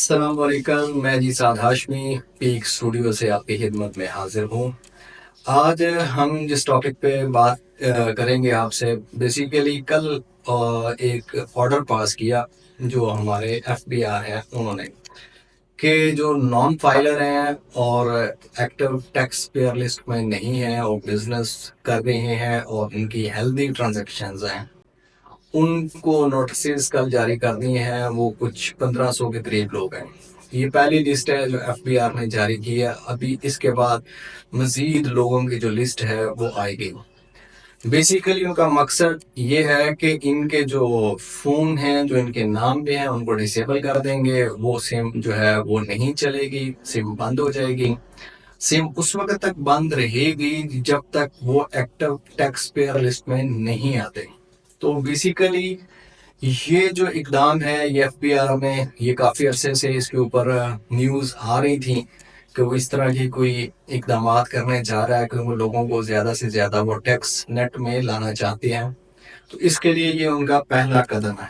अस्सलाम वालेकुम। मैं जी साद हाशमी पीक स्टूडियो से आपकी खिदमत में हाजिर हूँ। आज हम जिस टॉपिक पे बात करेंगे आपसे, बेसिकली कल एक ऑर्डर पास किया जो हमारे एफबीआर है उन्होंने, कि जो नॉन फाइलर हैं और एक्टिव टैक्स पेयर लिस्ट में नहीं हैं और बिजनेस कर रहे हैं और उनकी हेल्दी ट्रांजैक्शंस हैं, उनको नोटिस कल जारी कर दिए हैं। वो कुछ 1500 के करीब लोग हैं। ये पहली लिस्ट है जो एफबीआर ने जारी की है। अभी इसके बाद मजीद लोगों की जो लिस्ट है वो आएगी। बेसिकली उनका मकसद ये है कि इनके जो फ़ोन हैं जो इनके नाम पे हैं उनको डिसेबल कर देंगे। वो सिम जो है वो नहीं चलेगी, सिम बंद हो जाएगी। सिम उस वक्त तक बंद रहेगी जब तक वो एक्टिव टैक्स पेयर लिस्ट में नहीं आते। तो बेसिकली ये जो इकदाम है ये एफबीआर में, ये काफ़ी अरसे से इसके ऊपर न्यूज़ आ रही थी कि वो इस तरह की कोई इकदाम करने जा रहा है कि वो लोगों को ज़्यादा से ज़्यादा वो टैक्स नेट में लाना चाहते हैं। तो इसके लिए ये उनका पहला कदम है।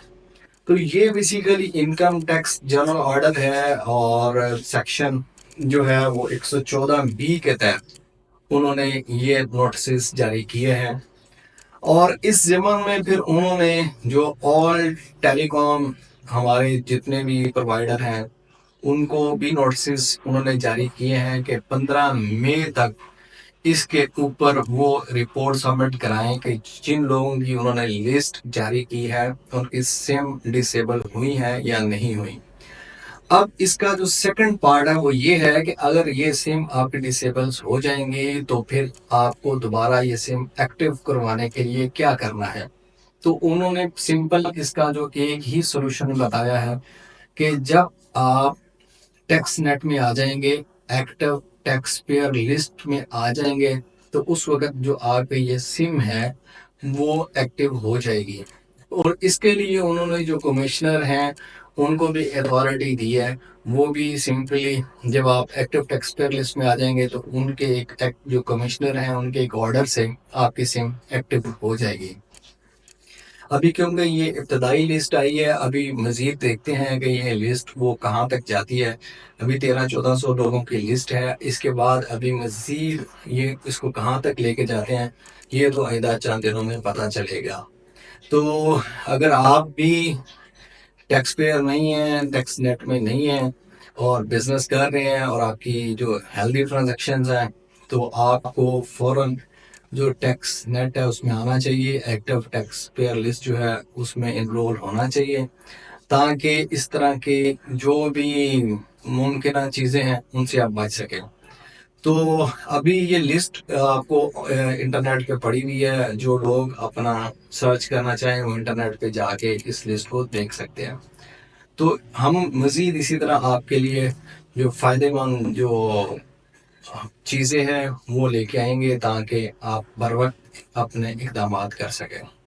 तो ये basically income tax general order है और सेक्शन जो है वो 114 बी के तहत उन्होंने ये नोटिस जारी किए हैं। और इस ज़मन में फिर उन्होंने जो ऑल टेलीकॉम हमारे जितने भी प्रोवाइडर हैं उनको भी नोटिस उन्होंने जारी किए हैं कि 15 मई तक इसके ऊपर वो रिपोर्ट सबमिट कराएं कि जिन लोगों की उन्होंने लिस्ट जारी की है उनकी सिम डिसेबल हुई है या नहीं हुई। अब इसका जो सेकंड पार्ट है वो ये है कि अगर ये सिम आपकी डिसेबल्स हो जाएंगी तो फिर आपको दोबारा ये सिम एक्टिव करवाने के लिए क्या करना है। तो उन्होंने सिंपल इसका जो एक ही सोल्यूशन बताया है कि जब आप टैक्स नेट में आ जाएंगे, एक्टिव टैक्स पेयर लिस्ट में आ जाएंगे, तो उस वक्त जो आपकी ये सिम है वो एक्टिव हो जाएगी। और इसके लिए उन्होंने जो कमिश्नर हैं उनको भी अथॉरिटी दी है। वो भी सिंपली जब आप एक्टिव टैक्स पेयर लिस्ट में आ जाएंगे तो उनके एक जो कमिश्नर हैं उनके एक ऑर्डर से आपकी सिम एक्टिव हो जाएगी। अभी क्योंकि ये इब्तदाई लिस्ट आई है, अभी मज़ीद देखते हैं कि ये लिस्ट वो कहाँ तक जाती है। अभी 1300-1400 लोगों की लिस्ट है। इसके बाद अभी मज़ीद ये इसको कहाँ तक लेके जाते हैं ये तो आइंदा चंद दिनों में पता चलेगा। तो अगर आप भी टैक्स पेयर नहीं हैं, टैक्स नेट में नहीं हैं और बिजनेस कर रहे हैं और आपकी जो हेल्दी ट्रांजैक्शंस हैं, तो आपको फ़ौरन जो टैक्स नेट है उसमें आना चाहिए। एक्टिव टैक्स पेयर लिस्ट जो है उसमें इनरोल होना चाहिए ताकि इस तरह के जो भी मुमकिन चीज़ें हैं उनसे आप बच सकें। तो अभी ये लिस्ट आपको इंटरनेट पे पड़ी हुई है। जो लोग अपना सर्च करना चाहें वो इंटरनेट पे जाके इस लिस्ट को देख सकते हैं। तो हम मज़ीद इसी तरह आपके लिए जो फ़ायदेमंद जो चीज़ें हैं वो लेके आएंगे ताकि आप बर वक्त अपने इक़दामात कर सकें।